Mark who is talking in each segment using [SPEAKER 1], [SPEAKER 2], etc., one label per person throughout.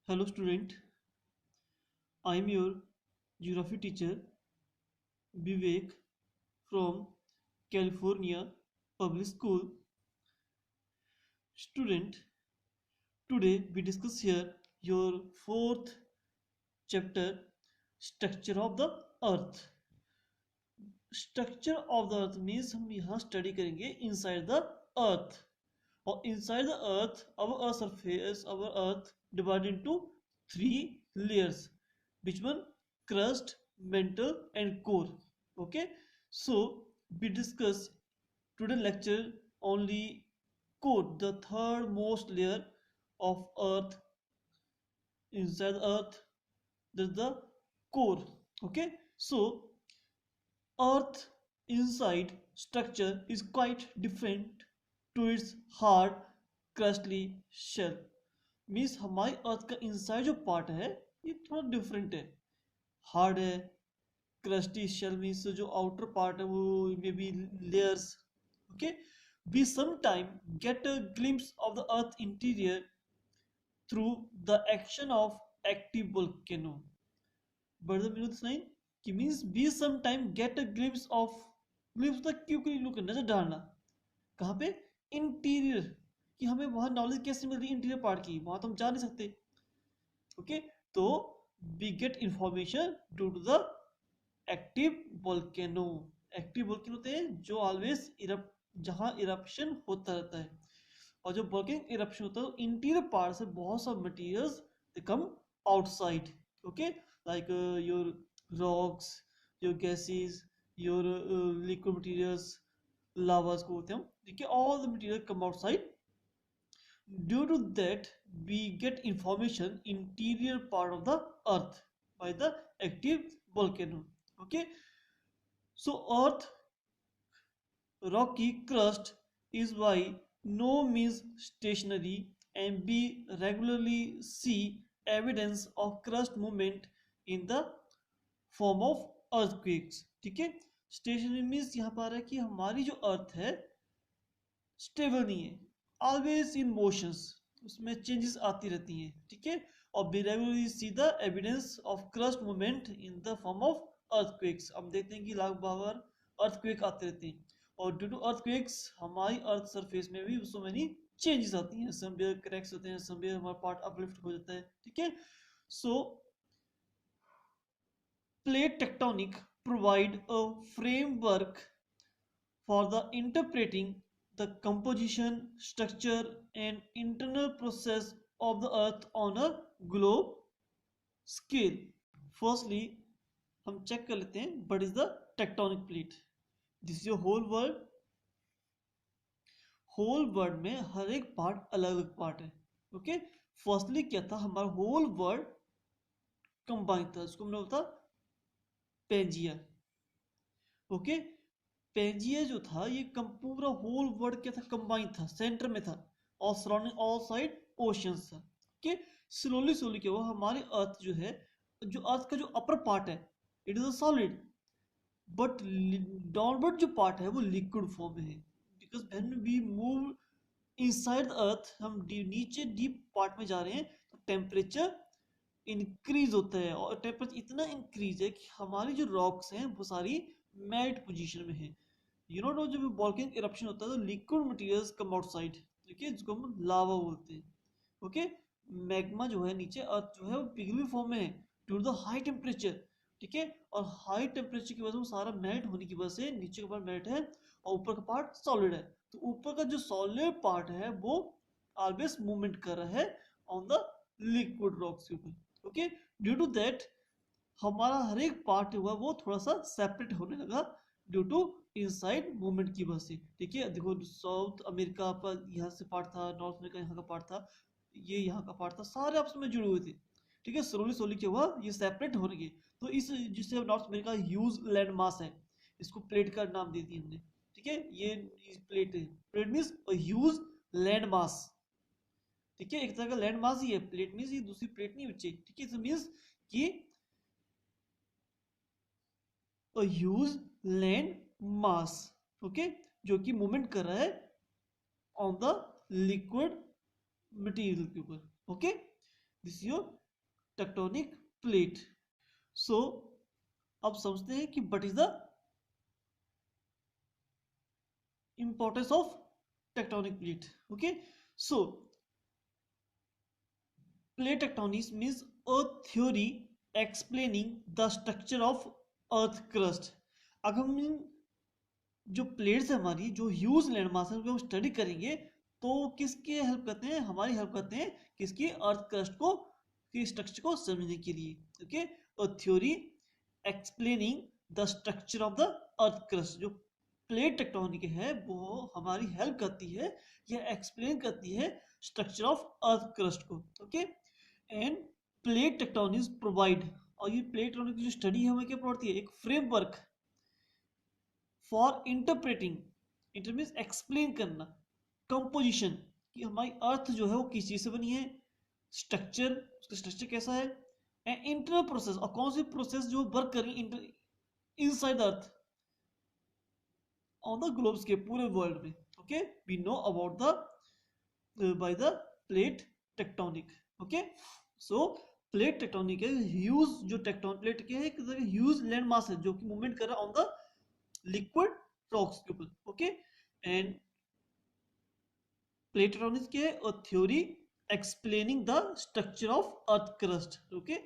[SPEAKER 1] Hello student, I am your geography teacher Vivek from California Public School. Student, today we discuss here your fourth chapter, structure of the earth. Structure of the earth means हम यहाँ study करेंगे inside the earth. और inside the earth, our earth surface, our earth divided into three layers. Which one? Crust, mantle and core. Okay, so we discuss today lecture only core, the third most layer of earth. Inside the earth there's the core. Okay, so earth inside structure is quite different to its hard crustly shell. Means हमारी अर्थ का inside जो part है ये थोड़ा different है, hard है. Crusty shell means जो outer part है वो may be layers. Okay, we sometime get a glimpse of the earth interior through the action of active volcano. But the meaning नहीं कि means we sometime get a glimpse तक क्यों कहीं look नजर डालना कहाँ पे? इंटीरियर. कि हमें वहां नॉलेज कैसे मिल रही है इंटीरियर पार्ट की, वहां तो हम जा नहीं सकते. ओके, तो we get information due to the active volcano. Active volcano होते हैं जो ऑलवेज जहां इरप्शन होता रहता है. और जब वोल्केनिक इरप्शन होता है तो इंटीरियर पार्ट से बहुत सा materials they come outside. Okay, like your rocks, your gases, your liquid materials, lavas को बोलते हैं हम. ठीक है, all the material come outside. Due to that, we get information interior part of the earth by the active volcano. Okay, so earth rocky crust is by no means stationary and we regularly see evidence of crust movement in the form of earthquakes. ठीक है, stationery means यहाँ पर आ रहा है कि हमारी जो अर्थ है स्टेबल नहीं है, ऑलवेज इन मोशंस, उसमें चेंजेस आती रहती हैं. ठीक है, और we regularly see the evidence of crust movement in the form of earthquakes. हम देखते हैं कि लाख बार अर्थक्वेक आते रहते हैं. और ड्यू टू अर्थक्वेक्स हमारी अर्थ सरफेस में भी सो मेनी चेंजेस आती हैं. समवेयर क्रैक्स होते हैं, समवेयर हमारा पार्ट अपलिफ्ट हो जाता है. ठीक है, so plate tectonic provide a framework for the interpreting the composition, structure and internal process of the earth on a globe scale. Firstly हम चेक कर लेते हैं what is the tectonic plate. This is your whole world. whole world में हर एक part अलग अलग part है. Okay, firstly क्या था, हमारा होल वर्ल्ड कंबाइन था, इसको हमने बोलता पेंजिया. ओके, पेंजिया जो था ये पूरा होल वर्ल्ड क्या था, कंबाइन था, सेंटर में था और सराउंडिंग ऑल साइड ओशियंस था. ओके, स्लोली स्लोली क्या हुआ, हमारी अर्थ जो है, जो अर्थ का जो अपर पार्ट है it is a solid, but downward जो पार्ट है वो लिक्विड फॉर्म में है. Because when we move inside the earth, हम नीचे डीप पार्ट में जा रहे हैं तो टेम्परेचर इंक्रीज होता है. और टेम्परेचर इतना इंक्रीज है कि हमारी जो रॉक्स हैं वो सारी मेल्ट पोजीशन में है. यू नो, जब वोल्केनिक इरप्शन होता है तो लिक्विड मटेरियल्स कम आउटसाइड. ठीक है, जिसको हम लावा बोलते हैं. ओके, मैग्मा जो है नीचे अर्थ जो है वो पिघली फॉर्म में है due to the high temperature. ठीक है, और हाई टेम्परेचर की वजह से वो सारा मेल्ट होने की वजह से नीचे का पार्ट मेल्ट है और ऊपर का पार्ट सॉलिड है. तो ऊपर का जो सॉलिड पार्ट है वो ऑलवेज मूवमेंट कर रहा है ऑन द लिक्विड रॉक्स के ऊपर. ओके, ड्यू टू दैट हमारा हर एक पार्ट हुआ वो थोड़ा सा सेपरेट होने लगा ड्यू टू इनसाइड मूवमेंट की वजह से. ठीक है, देखो साउथ अमेरिका पर यहाँ से पार्ट था, नॉर्थ अमेरिका यहाँ का पार्ट था, ये यहाँ का पार्ट था, सारे आपस में जुड़े हुए थे. ठीक है, स्लोली स्लोली क्या हुआ, ये सेपरेट होने गए. तो इस जिससे north America huge land mass है, इसको प्लेट का नाम दे दिया हमने. ठीक है, ये प्लेट है, plate means huge land mass. ठीक है, एक तरह का लैंड मास ही है, प्लेट मीन्स ये दूसरी प्लेट नहीं बच्चे. ठीक है, मीन्स कि ह्यूज लैंड मास. ओके, जो कि मूवमेंट कर रहा है ऑन द लिक्विड मटेरियल के ऊपर. Okay, this your tectonic plate. So अब समझते हैं कि what is the importance of tectonic plate. Okay, so plate tectonics means a theory explaining the structure of earth crust. अगर हम जो प्लेट्स है हमारी, जो ह्यूज लैंडमास है, उनको हम स्टडी करेंगे तो किसके हेल्प करते हैं, हमारी हेल्प करते हैं किसकी, अर्थ क्रस्ट को, की स्ट्रक्चर को समझने के लिए। Okay, a theory explaining the structure of the earth crust. जो प्लेट टेक्टोनिक है वो हमारी हेल्प करती है या एक्सप्लेन करती है स्ट्रक्चर ऑफ अर्थ क्रस्ट को। Okay, end plate tectonics provide, और ये प्लेट टेक्टोनिक की जो स्टडी है हमें क्या प्रोवाइड करती है, एक framework for interpreting, inter means explain करना, कंपोजिशन, कि हमारी अर्थ जो है वो किस चीज से बनी है, स्ट्रक्चर, उसका स्ट्रक्चर कैसा है, एंड इंटरनल प्रोसेस, और कौन सी प्रोसेस जो वर्क कर रही है inside earth on the globes के पूरे वर्ल्ड में। Okay, we know about the by the plate tectonic. Okay, so plate tectonic है ह्यूज, जो टेक्टोनिक प्लेट के है ह्यूज लैंड मास है जो कि मूवमेंट कर रहा है ऑन द लिक्विड रॉक्स के ऊपर। ओके, एंड प्लेट टेक्टोनिक्स के और theory explaining the structure of earth crust. Okay,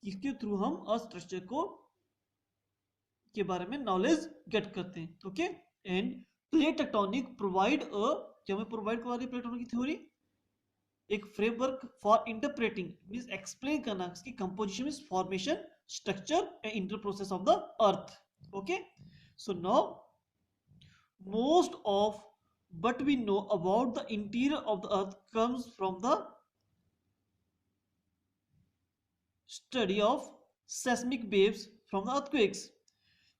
[SPEAKER 1] इसके थ्रू हम अर्थ स्ट्रक्चर को के बारे में नॉलेज गेट करते हैं। Okay, end plate tectonic provide अ, क्या हमें प्रोवाइड करवा रही है प्लेट टेक्टोनिक की थ्योरी, एक framework for interpreting means explain करना इसकी composition means formation, structure and inter process of the earth. Okay, so now most of what we know about the interior of the earth comes from the study of seismic waves from the earthquakes।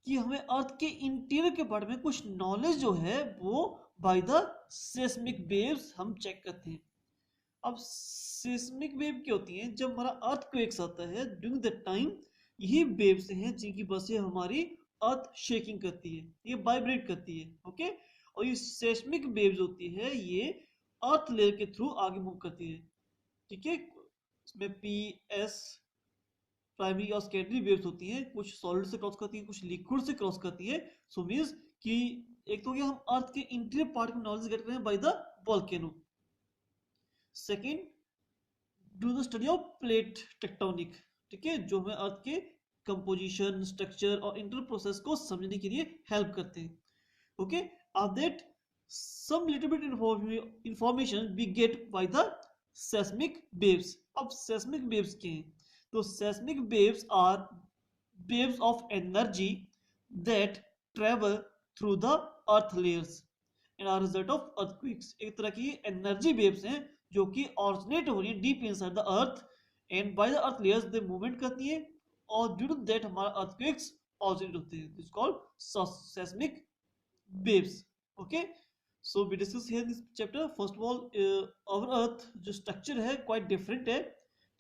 [SPEAKER 1] कि हमें earth के interior के बारे में कुछ knowledge जो है वो बाय द सेस्मिक वेव्स हम चेक करते हैं। अब सेस्मिक वेव क्या होती हैं, जब हमारा अर्थक्वेक्स आता है ड्यूरिंग द टाइम, यही वेव्स हैं जिनकी वजह से हमारी अर्थ शेकिंग करती है, ये वाइब्रेट करती है। ओके, और ये सेस्मिक वेव्स होती है ये अर्थ लेयर के थ्रू आगे मूव करती है। ठीक है, इसमें पी एस प्राइमरी और सेकेंडरी वेव्स होती हैं, कुछ सॉलिड से क्रॉस करती है, कुछ लिक्विड से क्रॉस करती है। सो मींस कि एक तो हम अर्थ के इंटीरियर पार्ट में नॉलेज गेट कर रहे हैं by the volcano. Second, do the study of plate tectonic. ठीक है, जो हमें अर्थ के कंपोजिशन, स्ट्रक्चर और इंटर प्रोसेस को समझने के लिए हेल्प करते हैं। Okay, after that some little bit information we get by the seismic waves. अब सेस्मिक वेव्स क्या हैं, तो seismic waves are waves of energy that travel through the earth layers and are result of earthquakes. एक तरह की energy waves हैं जो कि ऑरिजिनेट हो रही है deep inside the earth and by the earth layers they movement करती है, और ड्यू टू दैट हमारा अर्थक्वेक्स ऑरिजिनेट होते हैं, this called seismic waves। Okay, so we discuss here this chapter। first of all our earth जो structure है quite different है,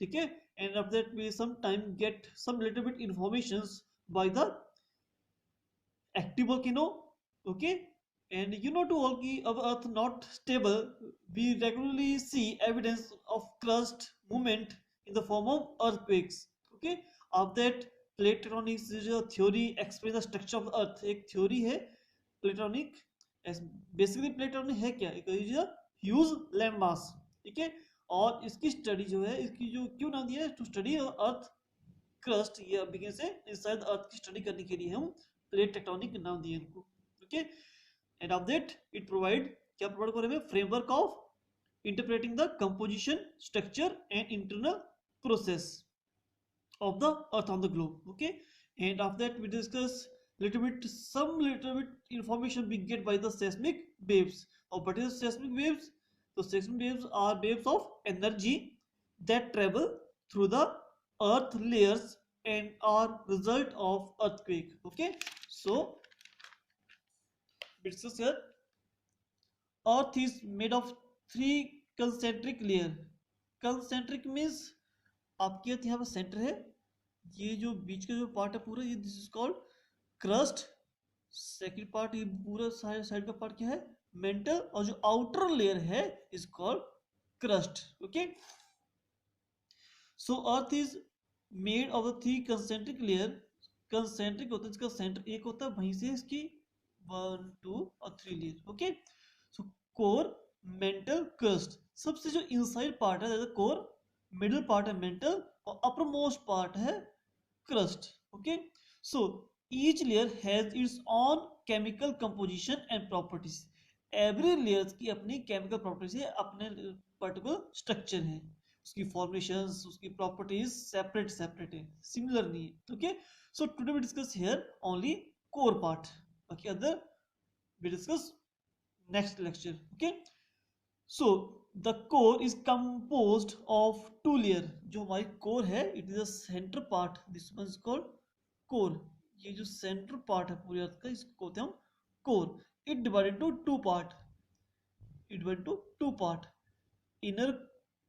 [SPEAKER 1] ठीक है, and after that we sometime get some little bit informations by the active volcano। okay, and you know to all ki our earth not stable, we regularly see evidence of crust movement in the form of earthquakes। okay, after that plate tectonics is a theory explain the structure of the earth, एक theory है platonic. Basically platonic है क्या, एक huge land mass. ठीक है, और इसकी study जो है, इसकी जो क्यों नाम दिया है, टू स्टडी अर्थ क्रस्ट, ये बिगिन से इनसाइड अर्थ की स्टडी करने के लिए हम प्लेट टेक्टोनिक नाम दिए इनको। Okay, end of that it provide, क्या प्रोवाइड कर रहे हैं, framework of interpreting the composition, structure and internal process of the earth on the globe। okay, and after that we discuss little bit information we get by the seismic waves। or what is seismic waves, so seismic waves are waves of energy that travel through the earth layers and are result of earthquake। okay, so we discuss here earth is made of 3 concentric layer। concentric means आपके यहाँ पे centre है, ये जो बीच का जो part है पूरा, ये this is called crust. Second part, ये पूरा साइड का पार्ट क्या है, मेंटल, और जो आउटर लेयर है is called crust. Okay, so earth is made of the 3 concentric layer. Concentric होता है, इसका सेंटर एक होता है, वहीं से इसकी 1 2 और 3 लेयर। ओके, सो कोर, मेंटल, क्रस्ट। सबसे जो इनसाइड पार्ट है कोर, मिडिल पार्ट है मेंटल, और अपर मोस्ट पार्ट है crust. Okay, so each layer has its on chemical composition and properties. Every layers की अपनी केमिकल प्रॉपर्टीज है, अपने पर्टिकुलर स्ट्रक्चर है, उसकी फॉर्मेशंस, उसकी प्रॉपर्टीज सेपरेट सेपरेट है, सिमिलर नहीं है। Okay, so today we discuss here only core part, बाकी other we discuss next lecture. Okay, so the core is composed of 2 layer. जो हमारी कोर है, it is a centre part, this one is called core. ये जो centre part है पूरी अर्थ का, इसको कहते हैं हम core. It divided into 2 part, it divided into 2 part, inner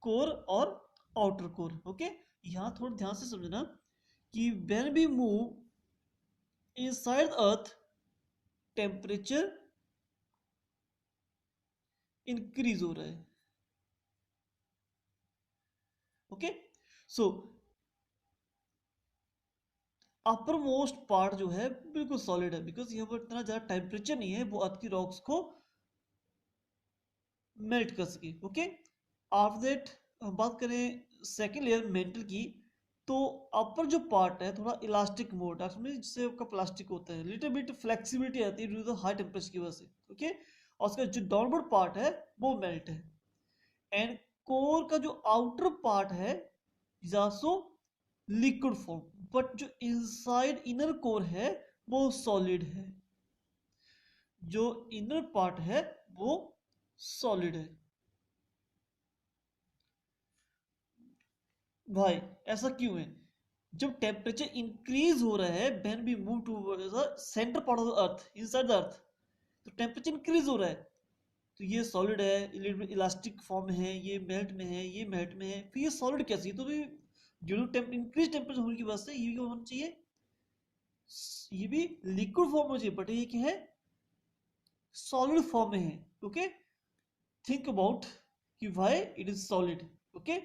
[SPEAKER 1] core और आउटर कोर। ओके, यहां थोड़ा ध्यान से समझना कि when we move inside earth, temperature increase हो रहा है। Okay, so upper most part जो है बिल्कुल सॉलिड है, बिकॉज यहाँ पर इतना ज्यादा टेम्परेचर नहीं है वो अर्थ की रॉक्स को मेल्ट कर सके। ओके, आफ्टर दैट हम बात करें सेकेंड लेयर मेंटल की, तो अपर जो पार्ट है थोड़ा इलास्टिक मोड, जिससे आपका प्लास्टिक होता है, लिटिल बिट फ्लेक्सिबिलिटी आती है due to the high temperature की वजह से। ओके, और उसका जो डाउनवर्ड पार्ट है वो मेल्ट है। एंड कोर का जो आउटर पार्ट है is also liquid form, but जो इनसाइड इनर कोर है वो सॉलिड है। जो इनर पार्ट है वो सॉलिड है। भाई ऐसा क्यों है? जब टेम्परेचर इंक्रीज हो रहा है, when we move towards the centre part of the earth, inside the earth, तो टेम्परेचर इंक्रीज हो रहा है, तो ये सॉलिड है, इलास्टिक फॉर्म है, ये मेल्ट में है, ये मेल्ट में है, फिर ये सॉलिड कैसे? तो ड्यू टू इंक्रीज टेम्परेचर होने की वजह से ये क्या होना चाहिए? ये भी लिक्विड फॉर्म में चाहिए, बट ये क्या है? सॉलिड फॉर्म में है। ओके, थिंक अबाउट कि why it is solid. Okay,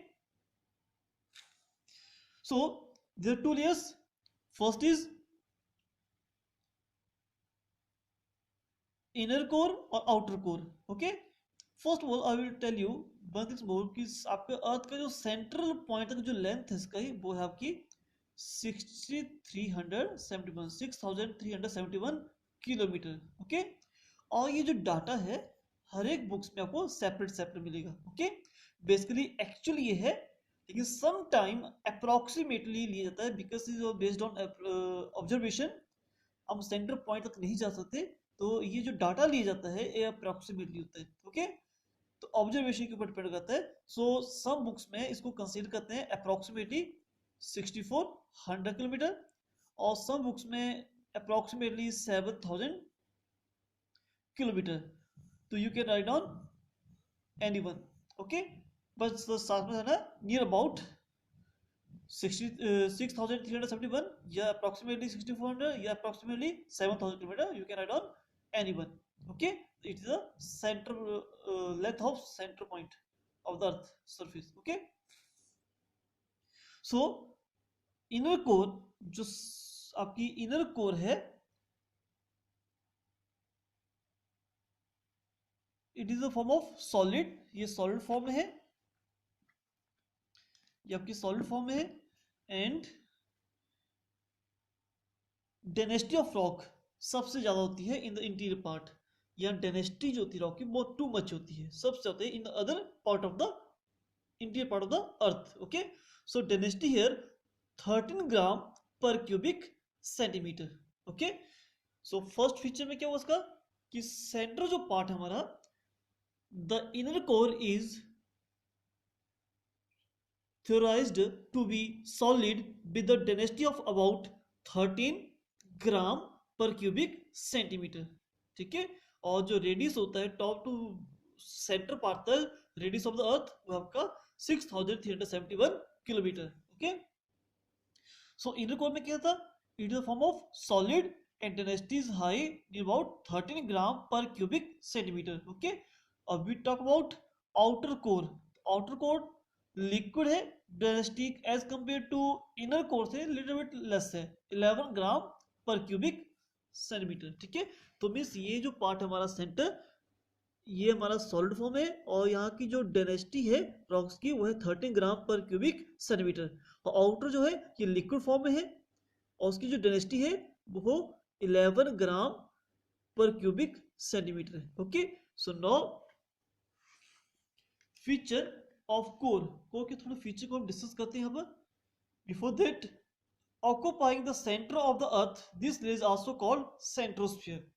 [SPEAKER 1] so there are 2 layers. First is inner core और outer core. Okay, first of all I will tell you one thing more कि आपके अर्थ का जो central point तक जो length है इसका ही, वो है आपकी 6371 किलोमीटर। ओके, और ये जो डाटा है हर एक बुक्स में आपको सेपरेट सेपरेट मिलेगा। ओके, बेसिकली एक्चुअली ये है, लेकिन सम टाइम अप्रोक्सीमेटली लिया जाता है, because is based on observation. हम सेंटर पॉइंट तक नहीं जा सकते, तो ये जो डाटा लिया जाता है ये अप्रोक्सीमेटली होता है। ओके, तो ऑब्जर्वेशन के ऊपर डिपेंड करता है। सो सम बुक्स में इसको कंसीडर करते हैं अप्रोक्सीमेटली 6400 किलोमीटर, और सम बुक्स में अप्रोक्सीमेटली 7000 किलोमीटर। तो you can write down any one. Okay, बस साथ में है ना, नियर अबाउट 6371 या अप्रोक्सीमेटली 6400 या approximately 7000 kilometre, you can write on any one. Okay, it is a centre length of centre point of the earth surface. Okay, so inner core, जो आपकी inner core है, it is a form of solid. ये solid form में है, ये आपकी solid form में है। एंड डेंसिटी ऑफ रॉक सबसे ज्यादा होती है इन द इंटीरियर पार्ट, या डेंसिटी जो होती है रॉक की वो टू मच होती है, सबसे होती है in the other part of the interior part of the earth. Okay, so density here 13 gram per cubic centimetre. Okay, so first feature में क्या हुआ उसका कि सेंटर जो पार्ट है हमारा, the inner core is theorized to be solid with a density of about 13 gram per cubic centimetre. ठीक है, और जो रेडियस होता है टॉप टू सेंटर पार्ट तक, रेडियस ऑफ द अर्थ वो आपका 6371 kilometre. Okay, so inner core में क्या था? It is a form of solid and density is high, about 13 gram per cubic centimetre. Okay, अब we talk about outer core. Outer core liquid है, density as compare to inner core से little bit less है, 11 gram per cubic centimetre. ठीक है, तो means ये जो part हमारा सेंटर, ये हमारा सॉलिड फॉर्म है, और यहाँ की जो डेंसिटी है रॉक्स की वो है 13 ग्राम पर क्यूबिक सेंटीमीटर, और आउटर जो है ये लिक्विड फॉर्म में है, और उसकी जो डेंसिटी है वो 11 ग्राम पर क्यूबिक सेंटीमीटर है। Okay, so now feature of core के थोड़े फीचर को हम डिस्कस करते हैं यहाँ पर। Before that, occupying the centre of the earth, this layer is also called centrosphere.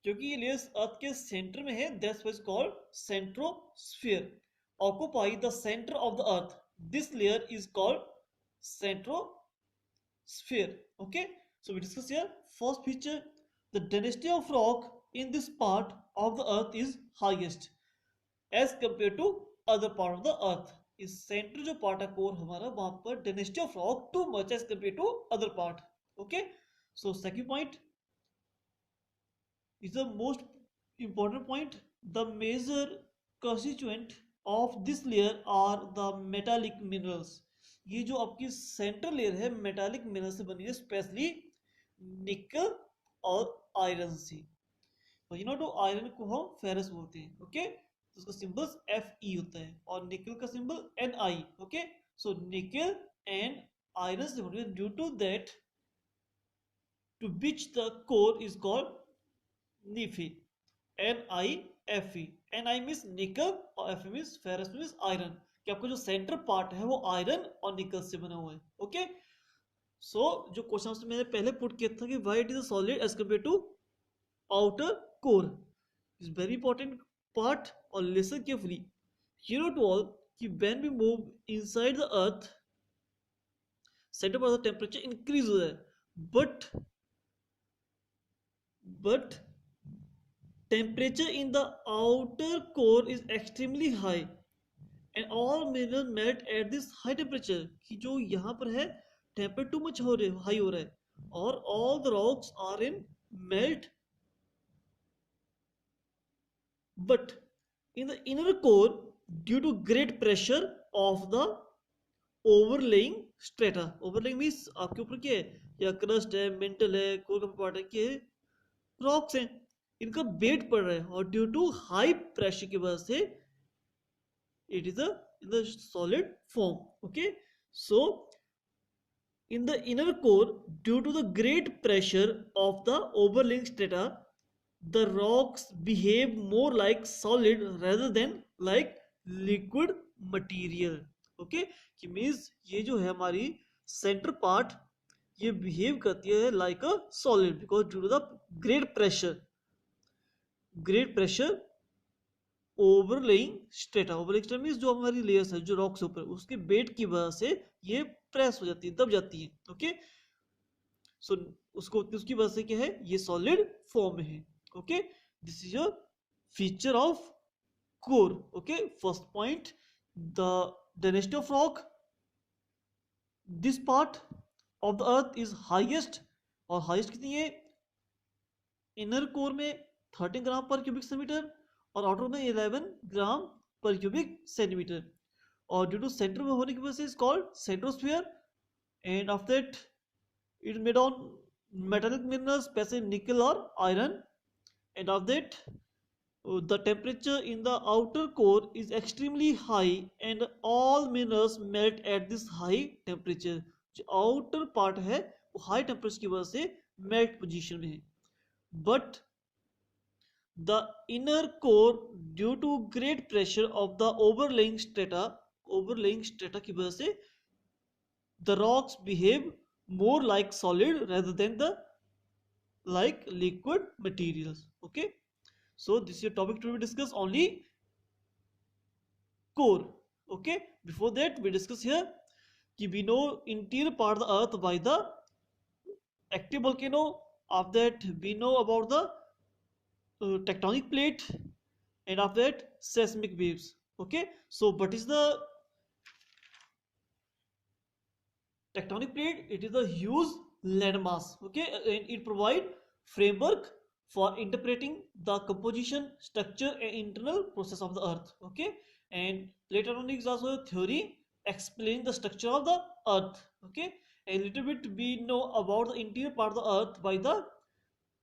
[SPEAKER 1] क्योंकि ये लेयर्स अर्थ के सेंटर में है, that's why it's called centrosphere. Occupy the centre of the earth, this layer is called centrosphere. Okay, so we discuss here first feature, the density of rock in this part of the earth is highest as compared to other part of the earth. इस centre जो part है core हमारा, वहां पर density of rock too much as compare to other part. Okay, so second point is the most important point. The major constituent of this layer are the metallic minerals. ये जो आपकी central layer है metallic mineral से बनी है, specially nickel और iron से। तो यू नो तो आयरन को हम फेरस बोलते हैं। ओके, तो उसका सिंबल Fe होता है, और निकल का सिंबल Ni। ओके, सो निकल एंड आयरन से बनी है, due to that to which the core is called Nife, Nife, Ni means nickel और Fe means ferrous means iron, कि आपका जो सेंटर पार्ट है वो आयरन और निकल से बना हुआ है। ओके, सो जो क्वेश्चन मैंने पहले पुट किया था कि why it is a solid as compare to outer core, is very important part, और listen carefully. You know to all कि when we move inside the earth, centre पर द टेम्परेचर इंक्रीज हो जाए, but temperature in the outer core is extremely high and all minerals melt at this high temperature, कि जो यहाँ पर है temperature too much high हो रहा है, और all the rocks are in melt, but in the inner core due to great pressure of the overlaying strata, overlaying means आपके ऊपर क्या है, या क्रस्ट है, मेंटल है, कोर का पार्ट है, क्या है, रॉक्स हैं, इनका वेट पड़ रहा है, और ड्यू टू हाई प्रेशर की वजह से it is in the solid form. Okay, so in the inner core due to the great pressure of the overlying strata, the rocks behave more like solid rather than like liquid material. Okay, कि means ये जो है हमारी centre part, ये behave करती है like a solid because due to the great pressure overlying strata. Overlying strata means जो हमारी लेयर्स है जो रॉक्स ऊपर, उसके वेट की वजह से ये प्रेस हो जाती है, दब जाती है। ओके, सो उसकी वजह से क्या है, ये सॉलिड फॉर्म में है। Okay, this is a feature of core. Okay, first point, the density of rock, this part of the earth is highest, और हाईएस्ट कितनी है, इनर कोर में 13 ग्राम पर क्यूबिक सेंटीमीटर, और आउटर में 11 gram per cubic centimetre, और due to centre में होने की वजह से is called centrosphere, and after that it made on metallic minerals, specially nickel और iron, and after that the temperature in the outer core is extremely high and all minerals melt at this high temperature। जो outer part है वो high temperature की वजह से melt position में है, but the inner core due to great pressure of the overlaying strata की वजह से the rocks behave more like solid rather than the like liquid materials। okay, so this is your topic to be discussed only core। okay, before that we discuss here कि we know interior part of the earth by the active volcano, after that we know about the tectonic plate, and after that seismic waves। okay, so what is the tectonic plate? It is a huge landmass, okay, and it provide framework for interpreting the composition, structure and internal process of the earth। okay, and later on is also a theory explaining the structure of the earth. Okay, a little bit we know about the interior part of the earth by the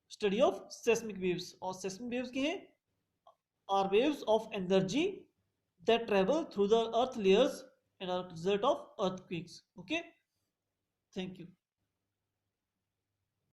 [SPEAKER 1] study of seismic waves. और seismic waves क्या है? Are waves of energy that travel through the earth layers and are result of earthquakes. Okay, thank you.